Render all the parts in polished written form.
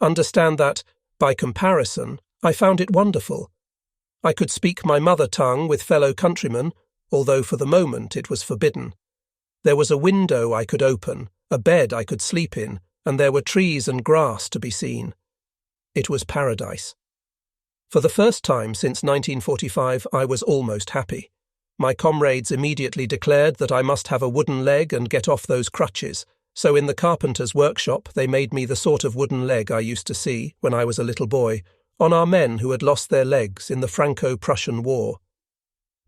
understand that, by comparison, I found it wonderful. I could speak my mother tongue with fellow countrymen, although for the moment it was forbidden. There was a window I could open, a bed I could sleep in, and there were trees and grass to be seen. It was paradise. For the first time since 1945, I was almost happy. My comrades immediately declared that I must have a wooden leg and get off those crutches, so in the carpenter's workshop they made me the sort of wooden leg I used to see, when I was a little boy, on our men who had lost their legs in the Franco-Prussian War.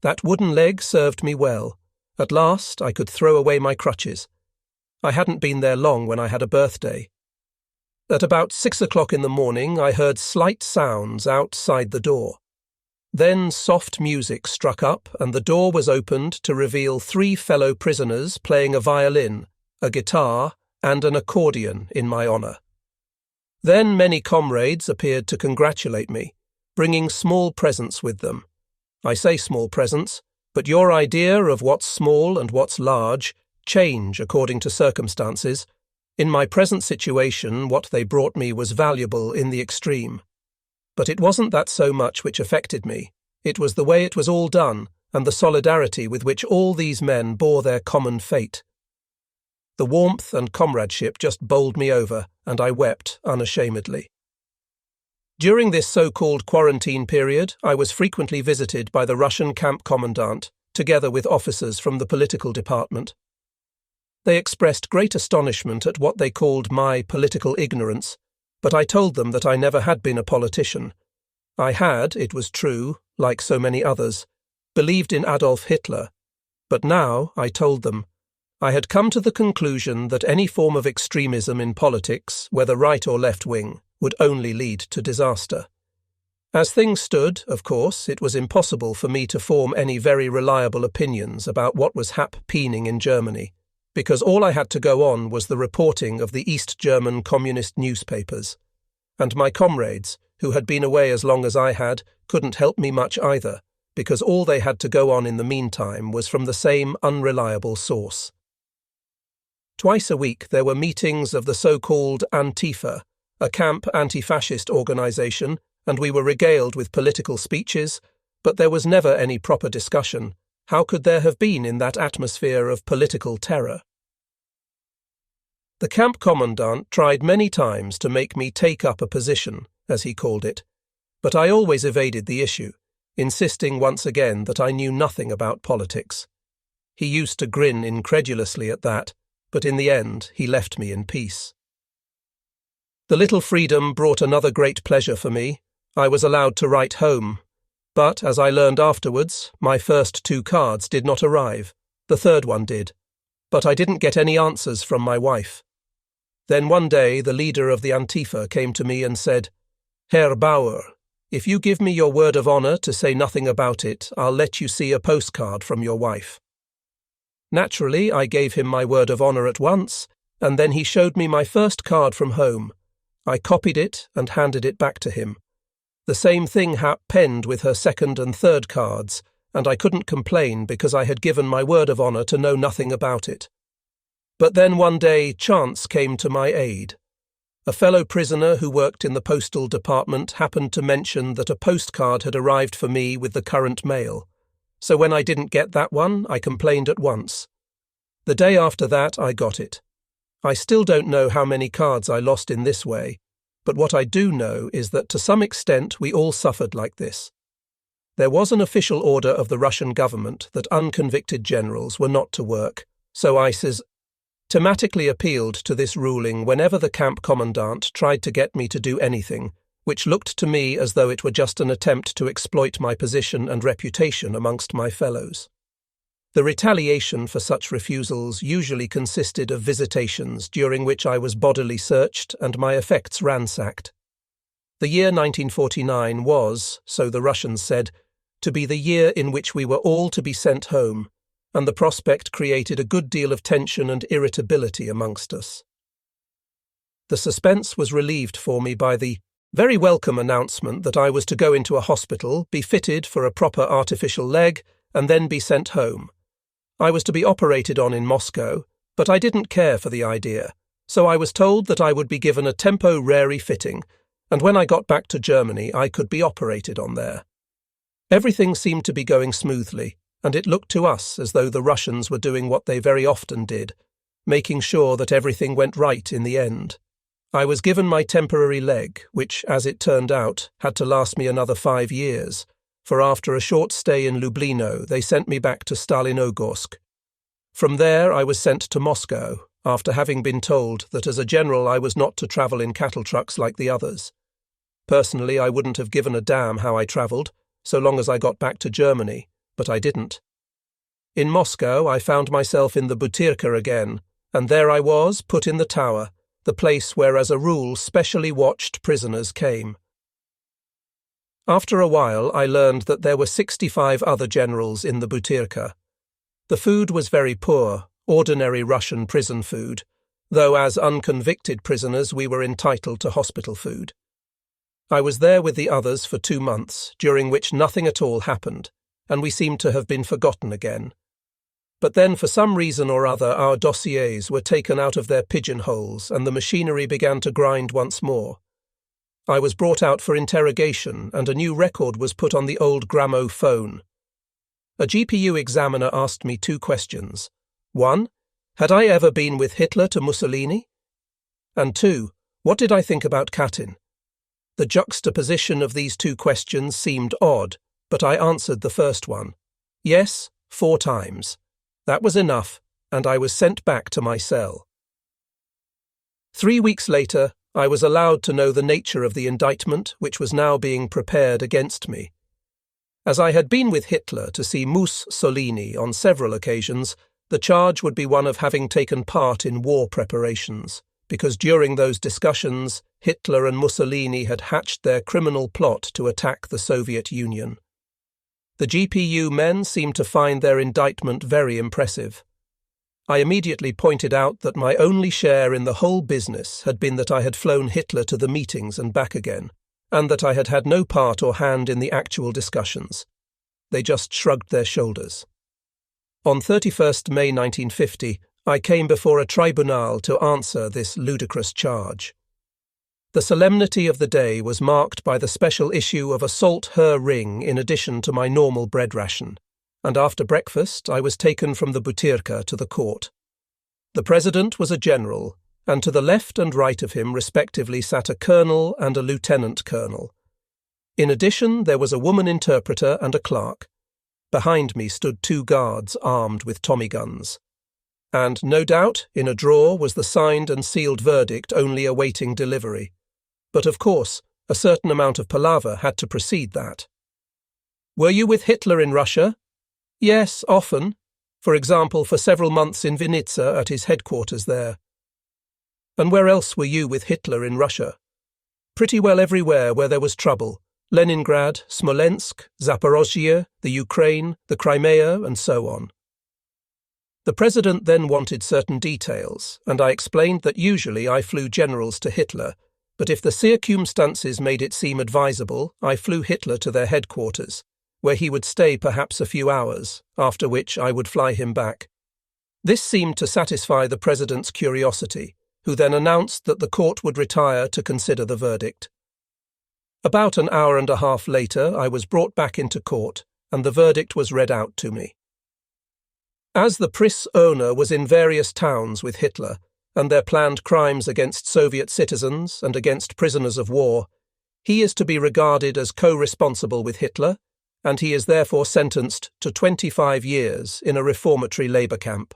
That wooden leg served me well. At last I could throw away my crutches. I hadn't been there long when I had a birthday. At about 6 o'clock in the morning I heard slight sounds outside the door. Then soft music struck up and the door was opened to reveal 3 fellow prisoners playing a violin, a guitar, and an accordion in my honour. Then many comrades appeared to congratulate me, bringing small presents with them. I say small presents, but your idea of what's small and what's large change according to circumstances. In my present situation, what they brought me was valuable in the extreme. But it wasn't that so much which affected me. It was the way it was all done, and the solidarity with which all these men bore their common fate. The warmth and comradeship just bowled me over, and I wept unashamedly. During this so-called quarantine period, I was frequently visited by the Russian camp commandant, together with officers from the political department. They expressed great astonishment at what they called my political ignorance, but I told them that I never had been a politician. I had, it was true, like so many others, believed in Adolf Hitler, but now, I told them, I had come to the conclusion that any form of extremism in politics, whether right or left-wing, would only lead to disaster. As things stood, of course, it was impossible for me to form any very reliable opinions about what was happening in Germany, because all I had to go on was the reporting of the East German communist newspapers. And my comrades, who had been away as long as I had, couldn't help me much either, because all they had to go on in the meantime was from the same unreliable source. Twice a week there were meetings of the so-called Antifa, a camp anti-fascist organisation, and we were regaled with political speeches, but there was never any proper discussion. How could there have been in that atmosphere of political terror? The camp commandant tried many times to make me take up a position, as he called it, but I always evaded the issue, insisting once again that I knew nothing about politics. He used to grin incredulously at that, but in the end he left me in peace. The little freedom brought another great pleasure for me. I was allowed to write home. But, as I learned afterwards, my first 2 cards did not arrive. The third one did. But I didn't get any answers from my wife. Then one day the leader of the Antifa came to me and said, "Herr Bauer, if you give me your word of honour to say nothing about it, I'll let you see a postcard from your wife." Naturally, I gave him my word of honour at once, and then he showed me my first card from home. I copied it and handed it back to him. The same thing happened with her second and third cards, and I couldn't complain because I had given my word of honour to know nothing about it. But then one day chance came to my aid. A fellow prisoner who worked in the postal department happened to mention that a postcard had arrived for me with the current mail. So when I didn't get that one, I complained at once. The day after that, I got it. I still don't know how many cards I lost in this way, but what I do know is that to some extent we all suffered like this. There was an official order of the Russian government that unconvicted generals were not to work, so I systematically appealed to this ruling whenever the camp commandant tried to get me to do anything, which looked to me as though it were just an attempt to exploit my position and reputation amongst my fellows. The retaliation for such refusals usually consisted of visitations during which I was bodily searched and my effects ransacked. The year 1949 was, so the Russians said, to be the year in which we were all to be sent home, and the prospect created a good deal of tension and irritability amongst us. The suspense was relieved for me by the very welcome announcement that I was to go into a hospital, be fitted for a proper artificial leg, and then be sent home. I was to be operated on in Moscow, but I didn't care for the idea. So I was told that I would be given a temporary fitting, and when I got back to Germany I could be operated on there. Everything seemed to be going smoothly, and it looked to us as though the Russians were doing what they very often did, making sure that everything went right in the end. I was given my temporary leg, which, as it turned out, had to last me another 5 years, for after a short stay in Lublino they sent me back to Stalinogorsk. From there I was sent to Moscow, after having been told that as a general I was not to travel in cattle trucks like the others. Personally, I wouldn't have given a damn how I travelled, so long as I got back to Germany, but I didn't. In Moscow I found myself in the Butyrka again, and there I was, put in the tower, the place where as a rule specially watched prisoners came. After a while I learned that there were 65 other generals in the Butyrka. The food was very poor, ordinary Russian prison food, though as unconvicted prisoners we were entitled to hospital food. I was there with the others for 2 months, during which nothing at all happened, and we seemed to have been forgotten again. But then for some reason or other our dossiers were taken out of their pigeonholes and the machinery began to grind once more. I was brought out for interrogation and a new record was put on the old gramophone. A GPU examiner asked me 2 questions. 1. Had I ever been with Hitler to Mussolini? And 2. What did I think about Katyn? The juxtaposition of these 2 questions seemed odd, but I answered the first one. Yes, 4 times. That was enough, and I was sent back to my cell. 3 weeks later, I was allowed to know the nature of the indictment which was now being prepared against me. As I had been with Hitler to see Mussolini on several occasions, the charge would be one of having taken part in war preparations, because during those discussions, Hitler and Mussolini had hatched their criminal plot to attack the Soviet Union. The GPU men seemed to find their indictment very impressive. I immediately pointed out that my only share in the whole business had been that I had flown Hitler to the meetings and back again, and that I had had no part or hand in the actual discussions. They just shrugged their shoulders. On 31st May 1950, I came before a tribunal to answer this ludicrous charge. The solemnity of the day was marked by the special issue of a salt ring in addition to my normal bread ration, and after breakfast I was taken from the Butyrka to the court. The president was a general, and to the left and right of him respectively sat a colonel and a lieutenant colonel. In addition there was a woman interpreter and a clerk. Behind me stood 2 guards armed with Tommy guns. And, no doubt, in a drawer was the signed and sealed verdict only awaiting delivery. But, of course, a certain amount of palaver had to precede that. Were you with Hitler in Russia? Yes, often. For example, for several months in Vinnytsia at his headquarters there. And where else were you with Hitler in Russia? Pretty well everywhere where there was trouble. Leningrad, Smolensk, Zaporozhye, the Ukraine, the Crimea, and so on. The president then wanted certain details, and I explained that usually I flew generals to Hitler, but if the circumstances made it seem advisable, I flew Hitler to their headquarters, where he would stay perhaps a few hours, after which I would fly him back. This seemed to satisfy the president's curiosity, who then announced that the court would retire to consider the verdict. About an hour and a half later, I was brought back into court, and the verdict was read out to me. As the Pris owner was in various towns with Hitler, and their planned crimes against Soviet citizens and against prisoners of war, he is to be regarded as co-responsible with Hitler, and he is therefore sentenced to 25 years in a reformatory labour camp.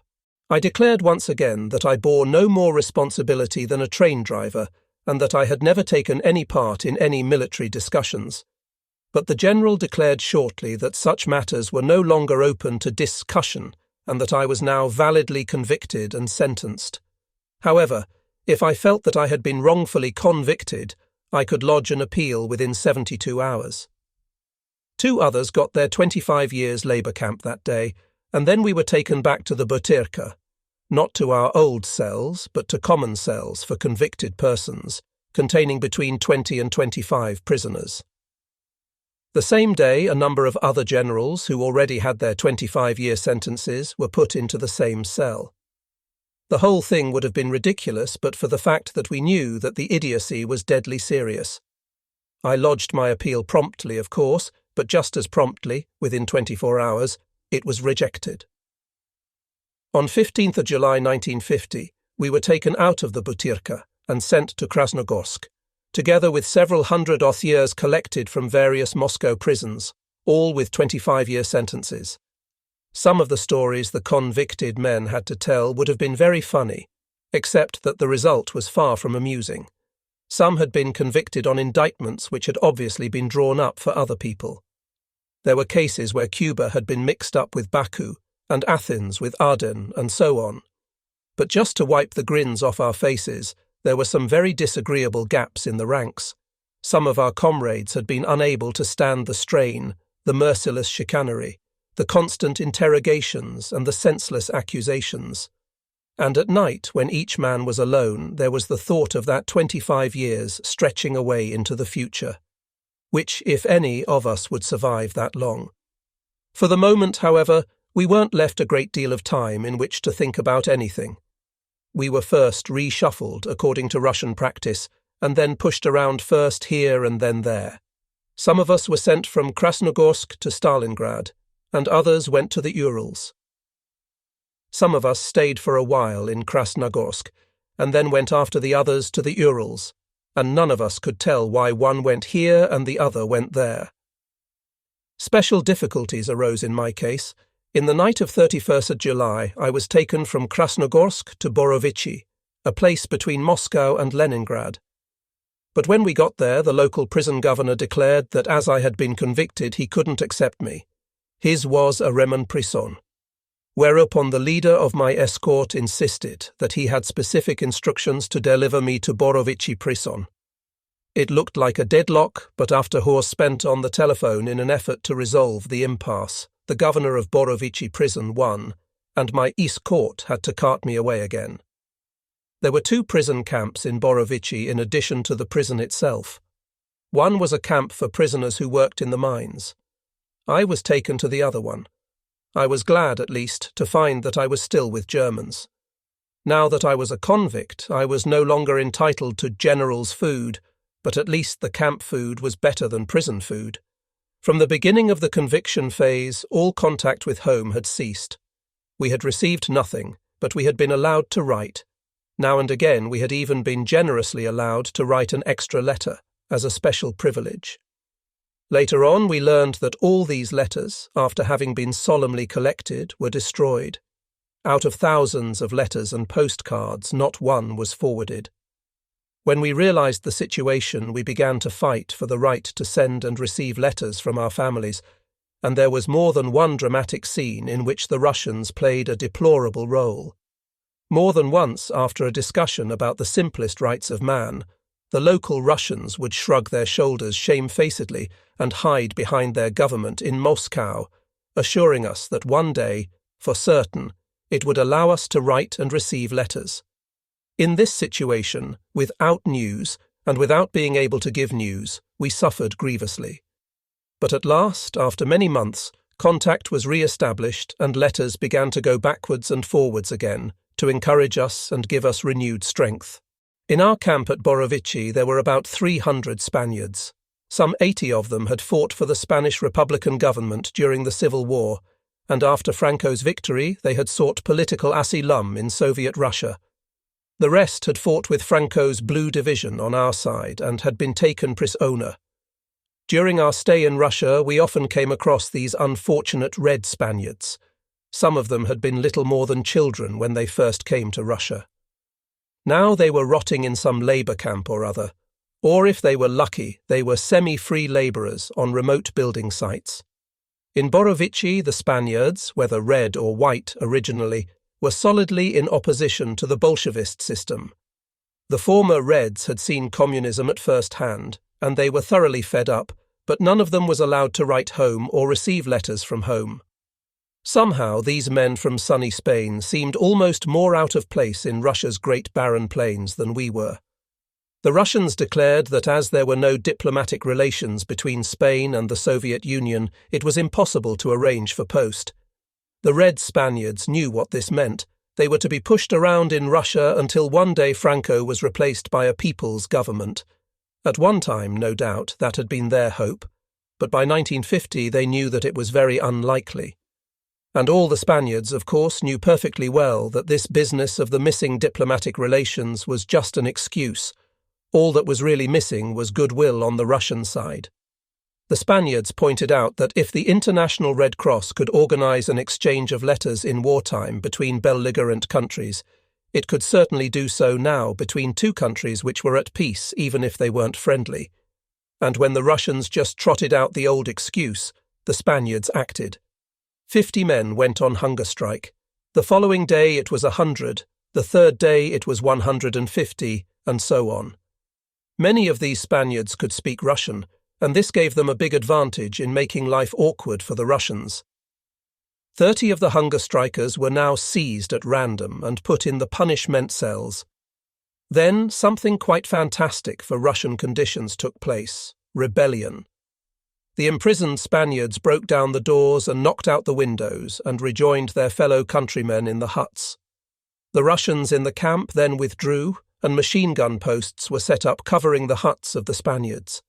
I declared once again that I bore no more responsibility than a train driver, and that I had never taken any part in any military discussions. But the general declared shortly that such matters were no longer open to discussion, and that I was now validly convicted and sentenced. However, if I felt that I had been wrongfully convicted, I could lodge an appeal within 72 hours. 2 others got their 25 years labour camp that day, and then we were taken back to the Butyrka, not to our old cells, but to common cells for convicted persons, containing between 20 and 25 prisoners. The same day, a number of other generals who already had their 25-year sentences were put into the same cell. The whole thing would have been ridiculous but for the fact that we knew that the idiocy was deadly serious. I lodged my appeal promptly, of course, but just as promptly, within 24 hours, it was rejected. On 15th of July 1950, we were taken out of the Butyrka and sent to Krasnogorsk, together with several hundred autheurs collected from various Moscow prisons, all with 25-year sentences. Some of the stories the convicted men had to tell would have been very funny, except that the result was far from amusing. Some had been convicted on indictments which had obviously been drawn up for other people. There were cases where Cuba had been mixed up with Baku, and Athens with Aden, and so on. But just to wipe the grins off our faces, there were some very disagreeable gaps in the ranks. Some of our comrades had been unable to stand the strain, the merciless chicanery, the constant interrogations and the senseless accusations. And at night, when each man was alone, there was the thought of that 25 years stretching away into the future. Which, if any, of us would survive that long? For the moment, however, we weren't left a great deal of time in which to think about anything. We were first reshuffled according to Russian practice, and then pushed around first here and then there. Some of us were sent from Krasnogorsk to Stalingrad, and others went to the Urals. Some of us stayed for a while in Krasnogorsk, and then went after the others to the Urals, and none of us could tell why one went here and the other went there. Special difficulties arose in my case. In the night of 31st of July, I was taken from Krasnogorsk to Borovichi, a place between Moscow and Leningrad. But when we got there, the local prison governor declared that as I had been convicted, he couldn't accept me. His was a remen prison. Whereupon the leader of my escort insisted that he had specific instructions to deliver me to Borovichi prison. It looked like a deadlock, but after hours spent on the telephone in an effort to resolve the impasse, the governor of Borovichi prison won, and my escort had to cart me away again. There were 2 prison camps in Borovichi in addition to the prison itself. One was a camp for prisoners who worked in the mines. I was taken to the other one. I was glad, at least, to find that I was still with Germans. Now that I was a convict, I was no longer entitled to general's food, but at least the camp food was better than prison food. From the beginning of the conviction phase, all contact with home had ceased. We had received nothing, but we had been allowed to write. Now and again we had even been generously allowed to write an extra letter, as a special privilege. Later on, we learned that all these letters, after having been solemnly collected, were destroyed. Out of thousands of letters and postcards, not one was forwarded. When we realized the situation, we began to fight for the right to send and receive letters from our families, and there was more than one dramatic scene in which the Russians played a deplorable role. More than once, after a discussion about the simplest rights of man, the local Russians would shrug their shoulders shamefacedly and hide behind their government in Moscow, assuring us that one day, for certain, it would allow us to write and receive letters. In this situation, without news, and without being able to give news, we suffered grievously. But at last, after many months, contact was re-established and letters began to go backwards and forwards again, to encourage us and give us renewed strength. In our camp at Borovichi there were about 300 Spaniards. Some 80 of them had fought for the Spanish Republican government during the Civil War, and after Franco's victory they had sought political asylum in Soviet Russia. The rest had fought with Franco's Blue Division on our side and had been taken prisoner. During our stay in Russia we often came across these unfortunate Red Spaniards. Some of them had been little more than children when they first came to Russia. Now they were rotting in some labour camp or other, or if they were lucky, they were semi-free labourers on remote building sites. In Borovichi, the Spaniards, whether red or white originally, were solidly in opposition to the Bolshevist system. The former Reds had seen communism at first hand, and they were thoroughly fed up, but none of them was allowed to write home or receive letters from home. Somehow these men from sunny Spain seemed almost more out of place in Russia's great barren plains than we were. The Russians declared that as there were no diplomatic relations between Spain and the Soviet Union, it was impossible to arrange for post. The Red Spaniards knew what this meant. They were to be pushed around in Russia until one day Franco was replaced by a people's government. At one time, no doubt, that had been their hope, but by 1950 they knew that it was very unlikely. And all the Spaniards, of course, knew perfectly well that this business of the missing diplomatic relations was just an excuse. All that was really missing was goodwill on the Russian side. The Spaniards pointed out that if the International Red Cross could organize an exchange of letters in wartime between belligerent countries, it could certainly do so now between two countries which were at peace, even if they weren't friendly. And when the Russians just trotted out the old excuse, the Spaniards acted. 50 men went on hunger strike. The following day it was 100, the third day it was 150, and so on. Many of these Spaniards could speak Russian, and this gave them a big advantage in making life awkward for the Russians. 30 of the hunger strikers were now seized at random and put in the punishment cells. Then something quite fantastic for Russian conditions took place: rebellion. The imprisoned Spaniards broke down the doors and knocked out the windows and rejoined their fellow countrymen in the huts. The Russians in the camp then withdrew, and machine gun posts were set up covering the huts of the Spaniards.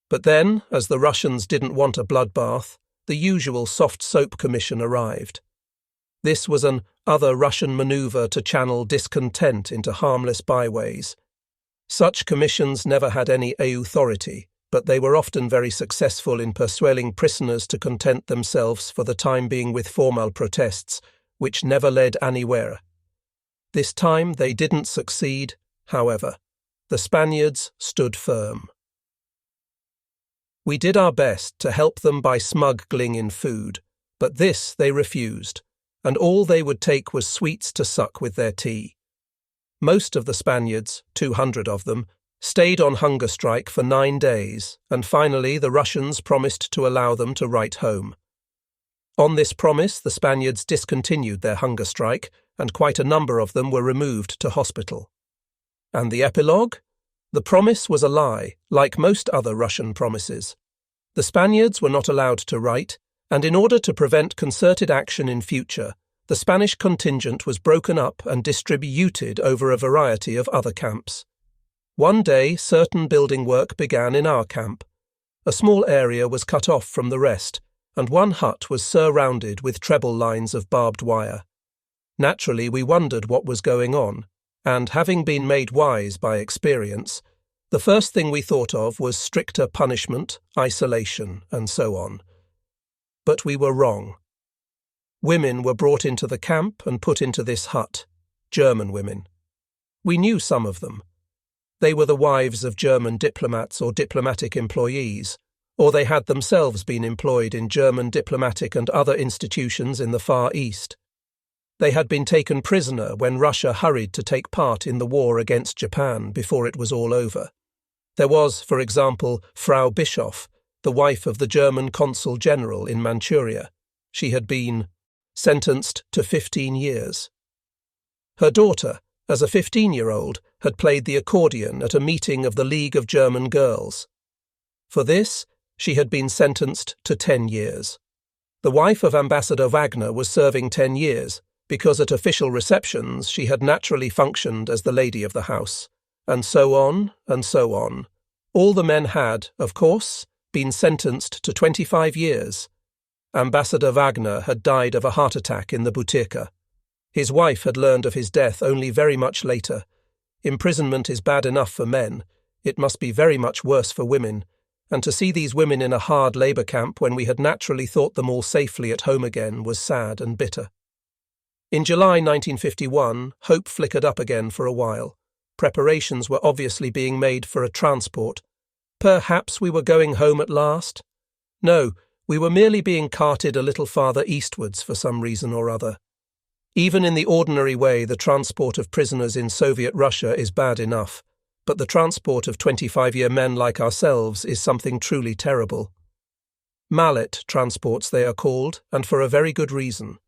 But then, as the Russians didn't want a bloodbath, the usual soft soap commission arrived. This was an other Russian maneuver to channel discontent into harmless byways. Such commissions never had any authority, but they were often very successful in persuading prisoners to content themselves for the time being with formal protests, which never led anywhere. This time they didn't succeed, however. The Spaniards stood firm. We did our best to help them by smuggling in food, but this they refused, and all they would take was sweets to suck with their tea. Most of the Spaniards, 200 of them, stayed on hunger strike for 9 days, and finally the Russians promised to allow them to write home. On this promise, the Spaniards discontinued their hunger strike, and quite a number of them were removed to hospital. And the epilogue? The promise was a lie, like most other Russian promises. The Spaniards were not allowed to write, and in order to prevent concerted action in future, the Spanish contingent was broken up and distributed over a variety of other camps. One day, certain building work began in our camp. A small area was cut off from the rest, and one hut was surrounded with treble lines of barbed wire. Naturally, we wondered what was going on, and having been made wise by experience, the first thing we thought of was stricter punishment, isolation, and so on. But we were wrong. Women were brought into the camp and put into this hut, German women. We knew some of them. They were the wives of German diplomats or diplomatic employees, or they had themselves been employed in German diplomatic and other institutions in the Far East. They had been taken prisoner when Russia hurried to take part in the war against Japan before it was all over. There was, for example, Frau Bischoff, the wife of the German consul general in Manchuria. She had been sentenced to 15 years. Her daughter, as a 15-year-old, had played the accordion at a meeting of the League of German Girls. For this, she had been sentenced to 10 years. The wife of Ambassador Wagner was serving 10 years, because at official receptions she had naturally functioned as the lady of the house, and so on, and so on. All the men had, of course, been sentenced to 25 years. Ambassador Wagner had died of a heart attack in the Butyrka. His wife had learned of his death only very much later. Imprisonment is bad enough for men. It must be very much worse for women, and to see these women in a hard labour camp when we had naturally thought them all safely at home again was sad and bitter. In July 1951, hope flickered up again for a while. Preparations were obviously being made for a transport. Perhaps we were going home at last? No, we were merely being carted a little farther eastwards for some reason or other. Even in the ordinary way, the transport of prisoners in Soviet Russia is bad enough, but the transport of 25-year men like ourselves is something truly terrible. Mallet transports they are called, and for a very good reason.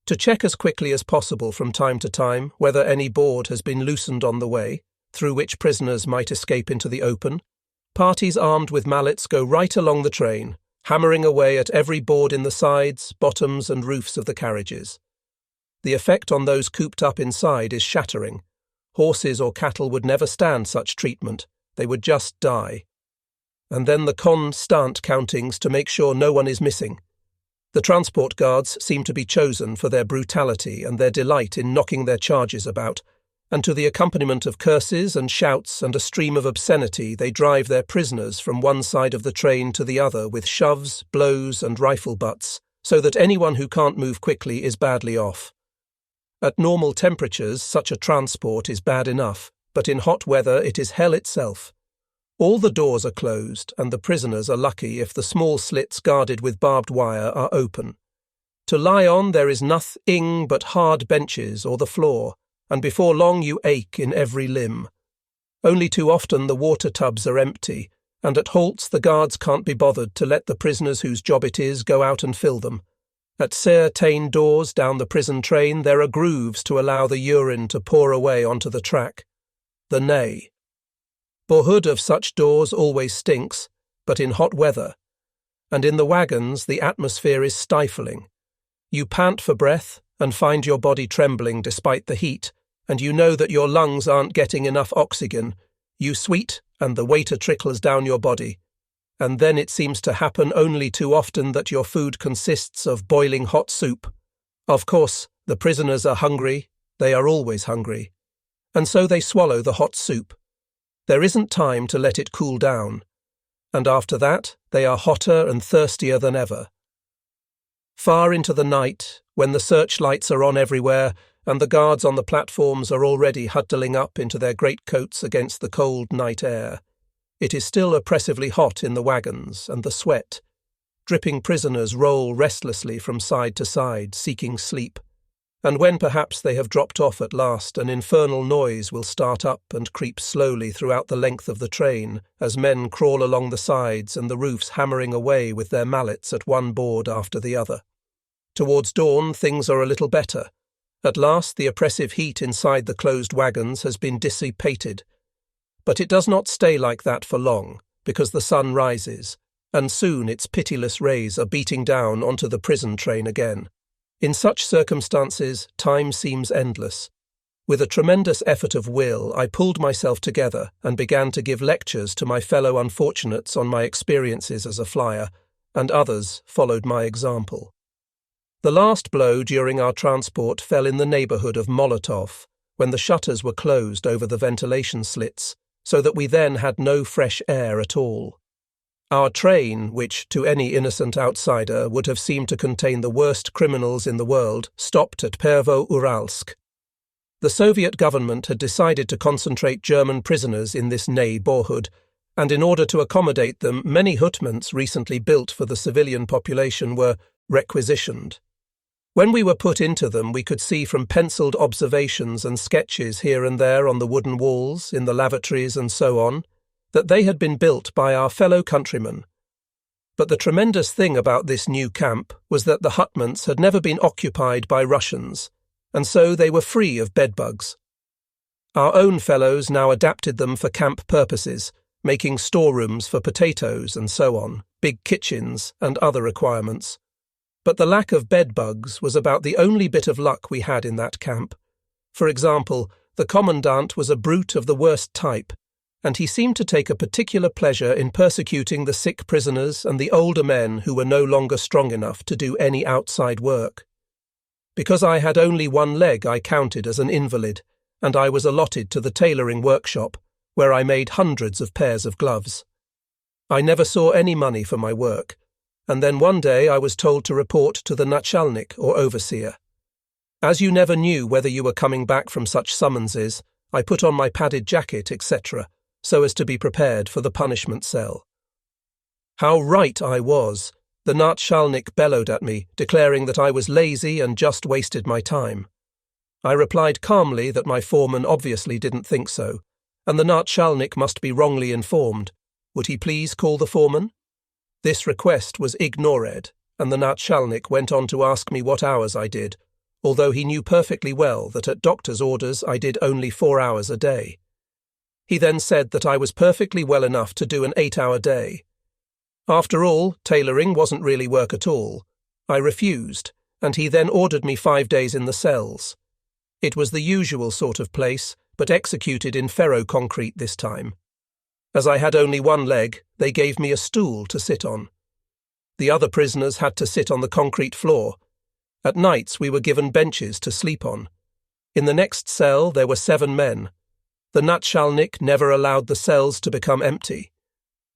To check as quickly as possible from time to time whether any board has been loosened on the way, through which prisoners might escape into the open, parties armed with mallets go right along the train, hammering away at every board in the sides, bottoms and roofs of the carriages. The effect on those cooped up inside is shattering. Horses or cattle would never stand such treatment. They would just die. And then the constant countings to make sure no one is missing. The transport guards seem to be chosen for their brutality and their delight in knocking their charges about, and to the accompaniment of curses and shouts and a stream of obscenity they drive their prisoners from one side of the train to the other with shoves, blows and rifle butts, so that anyone who can't move quickly is badly off. At normal temperatures, such a transport is bad enough, but in hot weather it is hell itself. All the doors are closed, and the prisoners are lucky if the small slits guarded with barbed wire are open. To lie on there is nothing but hard benches or the floor, and before long you ache in every limb. Only too often the water tubs are empty, and at halts the guards can't be bothered to let the prisoners whose job it is go out and fill them. At certain doors down the prison train there are grooves to allow the urine to pour away onto the track. The nay. Boyhood of such doors always stinks, but in hot weather. And in the wagons the atmosphere is stifling. You pant for breath and find your body trembling despite the heat, and you know that your lungs aren't getting enough oxygen. You sweat and the water trickles down your body. And then it seems to happen only too often that your food consists of boiling hot soup. Of course, the prisoners are hungry. They are always hungry. And so they swallow the hot soup. There isn't time to let it cool down, and after that they are hotter and thirstier than ever. Far into the night, when the searchlights are on everywhere and the guards on the platforms are already huddling up into their greatcoats against the cold night air, it is still oppressively hot in the wagons, and the sweat. Dripping prisoners roll restlessly from side to side, seeking sleep. And when perhaps they have dropped off at last, an infernal noise will start up and creep slowly throughout the length of the train, as men crawl along the sides and the roofs hammering away with their mallets at one board after the other. Towards dawn, things are a little better. At last, the oppressive heat inside the closed wagons has been dissipated. But it does not stay like that for long, because the sun rises, and soon its pitiless rays are beating down onto the prison train again. In such circumstances, time seems endless. With a tremendous effort of will, I pulled myself together and began to give lectures to my fellow unfortunates on my experiences as a flyer, and others followed my example. The last blow during our transport fell in the neighbourhood of Molotov, when the shutters were closed over the ventilation slits, so that we then had no fresh air at all. Our train, which to any innocent outsider would have seemed to contain the worst criminals in the world, stopped at Pervo-Uralsk. The Soviet government had decided to concentrate German prisoners in this neighbourhood, and in order to accommodate them, many hutments recently built for the civilian population were requisitioned. When we were put into them, we could see from penciled observations and sketches here and there on the wooden walls, in the lavatories and so on, that they had been built by our fellow countrymen. But the tremendous thing about this new camp was that the hutments had never been occupied by Russians, and so they were free of bedbugs. Our own fellows now adapted them for camp purposes, making storerooms for potatoes and so on, big kitchens and other requirements. But the lack of bedbugs was about the only bit of luck we had in that camp. For example, the commandant was a brute of the worst type, and he seemed to take a particular pleasure in persecuting the sick prisoners and the older men who were no longer strong enough to do any outside work. Because I had only one leg, I counted as an invalid, and I was allotted to the tailoring workshop, where I made hundreds of pairs of gloves. I never saw any money for my work, and then one day I was told to report to the nachalnik or overseer. As you never knew whether you were coming back from such summonses, I put on my padded jacket, etc., so as to be prepared for the punishment cell. How right I was! The nachalnik bellowed at me, declaring that I was lazy and just wasted my time. I replied calmly that my foreman obviously didn't think so, and the nachalnik must be wrongly informed. Would he please call the foreman? This request was ignored, and the nachalnik went on to ask me what hours I did, although he knew perfectly well that at doctor's orders I did only 4 hours a day. He then said that I was perfectly well enough to do an 8-hour day. After all, tailoring wasn't really work at all. I refused, and he then ordered me 5 days in the cells. It was the usual sort of place, but executed in ferro-concrete this time. As I had only one leg, they gave me a stool to sit on. The other prisoners had to sit on the concrete floor. At nights we were given benches to sleep on. In the next cell there were 7 men. The nachalnik never allowed the cells to become empty.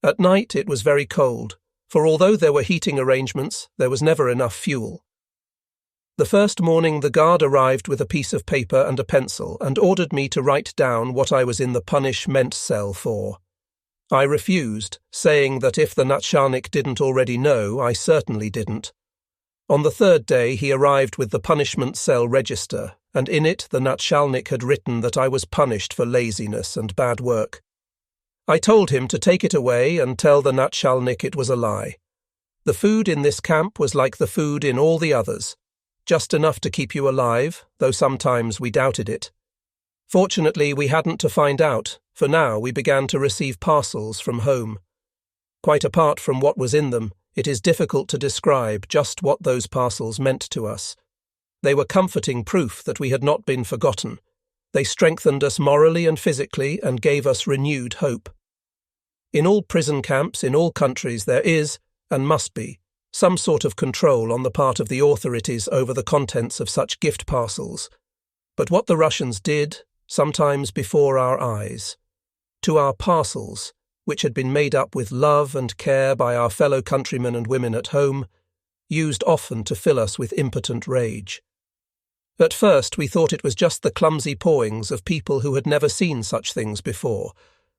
At night it was very cold, for although there were heating arrangements, there was never enough fuel. The first morning the guard arrived with a piece of paper and a pencil and ordered me to write down what I was in the punishment cell for. I refused, saying that if the nachalnik didn't already know, I certainly didn't. On the 3rd day he arrived with the punishment cell register, and in it the nachalnik had written that I was punished for laziness and bad work. I told him to take it away and tell the nachalnik it was a lie. The food in this camp was like the food in all the others, just enough to keep you alive, though sometimes we doubted it. Fortunately, we hadn't to find out, for now we began to receive parcels from home. Quite apart from what was in them, it is difficult to describe just what those parcels meant to us. They were comforting proof that we had not been forgotten. They strengthened us morally and physically and gave us renewed hope. In all prison camps in all countries there is, and must be, some sort of control on the part of the authorities over the contents of such gift parcels. But what the Russians did, sometimes before our eyes, to our parcels, which had been made up with love and care by our fellow countrymen and women at home, used often to fill us with impotent rage. At first we thought it was just the clumsy pawings of people who had never seen such things before,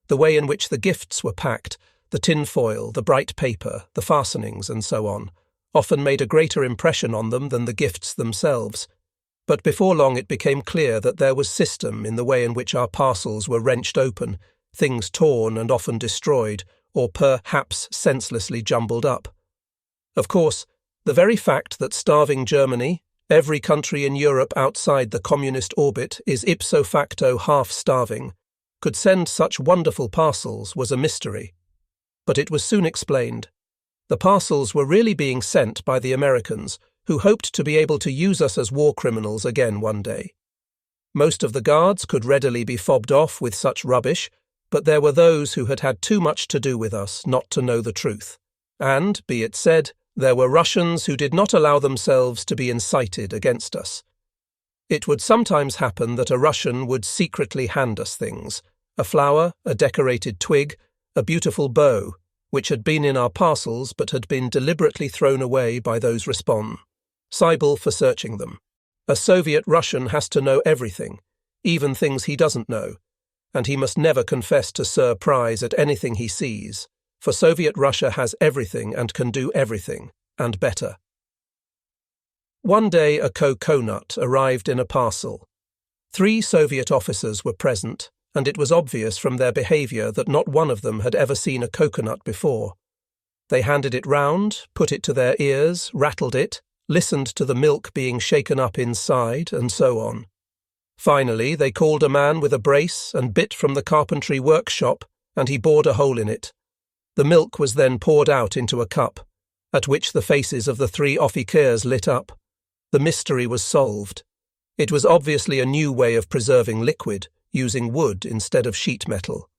the way in which the gifts were packed, the tin foil, the bright paper, the fastenings, and so on, often made a greater impression on them than the gifts themselves. But before long it became clear that there was system in the way in which our parcels were wrenched open, things torn and often destroyed, or perhaps senselessly jumbled up. Of course, the very fact that starving Germany, every country in Europe outside the communist orbit, is ipso facto half-starving, could send such wonderful parcels was a mystery. But it was soon explained. The parcels were really being sent by the Americans, who hoped to be able to use us as war criminals again one day. Most of the guards could readily be fobbed off with such rubbish, but there were those who had had too much to do with us not to know the truth. And, be it said, there were Russians who did not allow themselves to be incited against us. It would sometimes happen that a Russian would secretly hand us things, a flower, a decorated twig, a beautiful bow, which had been in our parcels but had been deliberately thrown away by those responsible for searching them. A Soviet Russian has to know everything, even things he doesn't know, and he must never confess to surprise at anything he sees, for Soviet Russia has everything and can do everything, and better. One day a coconut arrived in a parcel. 3 Soviet officers were present, and it was obvious from their behaviour that not one of them had ever seen a coconut before. They handed it round, put it to their ears, rattled it, listened to the milk being shaken up inside, and so on. Finally, they called a man with a brace and bit from the carpentry workshop, and he bored a hole in it. The milk was then poured out into a cup, at which the faces of the 3 officers lit up. The mystery was solved. It was obviously a new way of preserving liquid, using wood instead of sheet metal.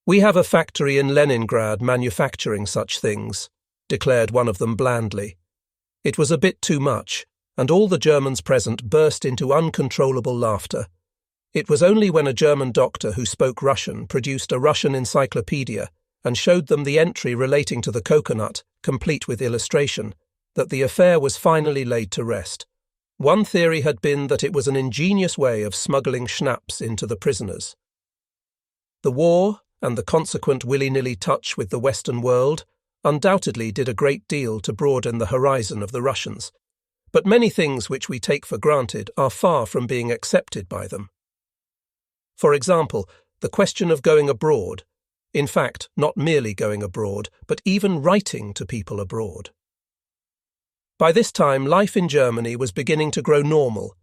"We have a factory in Leningrad manufacturing such things," declared one of them blandly. It was a bit too much, and all the Germans present burst into uncontrollable laughter. It was only when a German doctor who spoke Russian produced a Russian encyclopedia and showed them the entry relating to the coconut, complete with illustration, that the affair was finally laid to rest. One theory had been that it was an ingenious way of smuggling schnapps into the prisoners. The war, and the consequent willy-nilly touch with the Western world, undoubtedly did a great deal to broaden the horizon of the Russians, but many things which we take for granted are far from being accepted by them. For example, the question of going abroad, in fact, not merely going abroad, but even writing to people abroad. By this time, life in Germany was beginning to grow normal.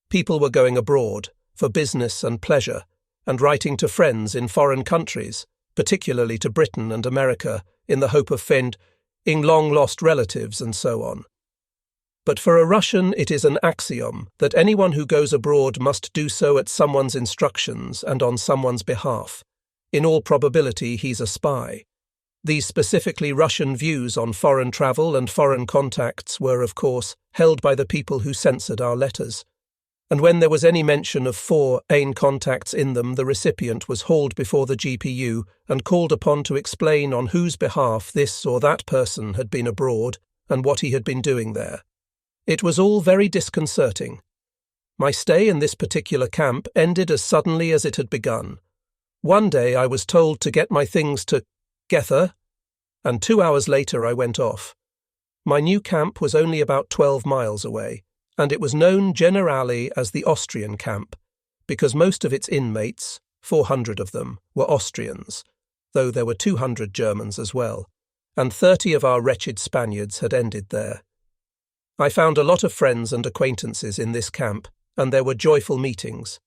People were going abroad, for business and pleasure, and writing to friends in foreign countries, particularly to Britain and America, in the hope of finding long-lost relatives and so on. But for a Russian it is an axiom that anyone who goes abroad must do so at someone's instructions and on someone's behalf. In all probability he's a spy. These specifically Russian views on foreign travel and foreign contacts were, of course, held by the people who censored our letters. And when there was any mention of foreign contacts in them, the recipient was hauled before the GPU and called upon to explain on whose behalf this or that person had been abroad and what he had been doing there. It was all very disconcerting. My stay in this particular camp ended as suddenly as it had begun. One day I was told to get my things to Gether, and 2 hours later I went off. My new camp was only about 12 miles away, and it was known generally as the Austrian camp, because most of its inmates, 400 of them, were Austrians, though there were 200 Germans as well, and 30 of our wretched Spaniards had ended there. I found a lot of friends and acquaintances in this camp, and there were joyful meetings.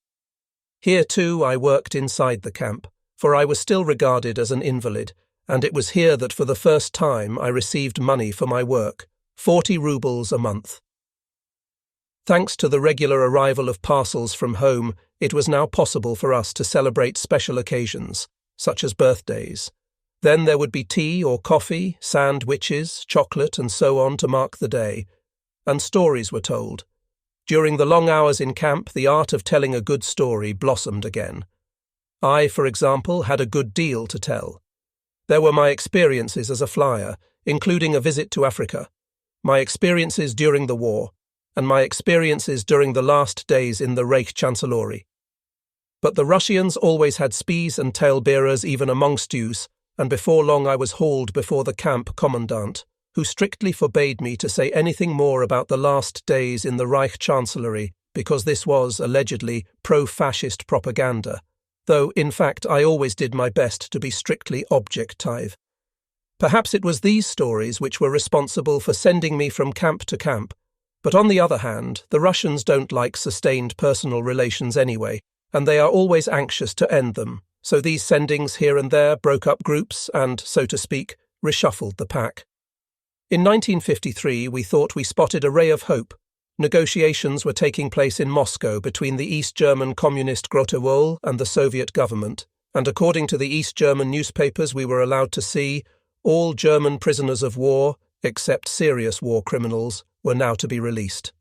Here, too, I worked inside the camp, for I was still regarded as an invalid, and it was here that for the first time I received money for my work, 40 rubles a month. Thanks to the regular arrival of parcels from home, it was now possible for us to celebrate special occasions, such as birthdays. Then there would be tea or coffee, sandwiches, chocolate, and so on to mark the day. And stories were told. During the long hours in camp, the art of telling a good story blossomed again. I, for example, had a good deal to tell. There were my experiences as a flyer, including a visit to Africa, my experiences during the war, and my experiences during the last days in the Reich Chancellery. But the Russians always had spies and talebearers even amongst us, and before long I was hauled before the camp commandant, who strictly forbade me to say anything more about the last days in the Reich Chancellery because this was, allegedly, pro-fascist propaganda, though, in fact, I always did my best to be strictly objective. Perhaps it was these stories which were responsible for sending me from camp to camp, but on the other hand, the Russians don't like sustained personal relations anyway, and they are always anxious to end them, so these sendings here and there broke up groups and, so to speak, reshuffled the pack. In 1953, we thought we spotted a ray of hope. Negotiations were taking place in Moscow between the East German Communist Grotewol and the Soviet government, and according to the East German newspapers we were allowed to see, all German prisoners of war, except serious war criminals, were now to be released.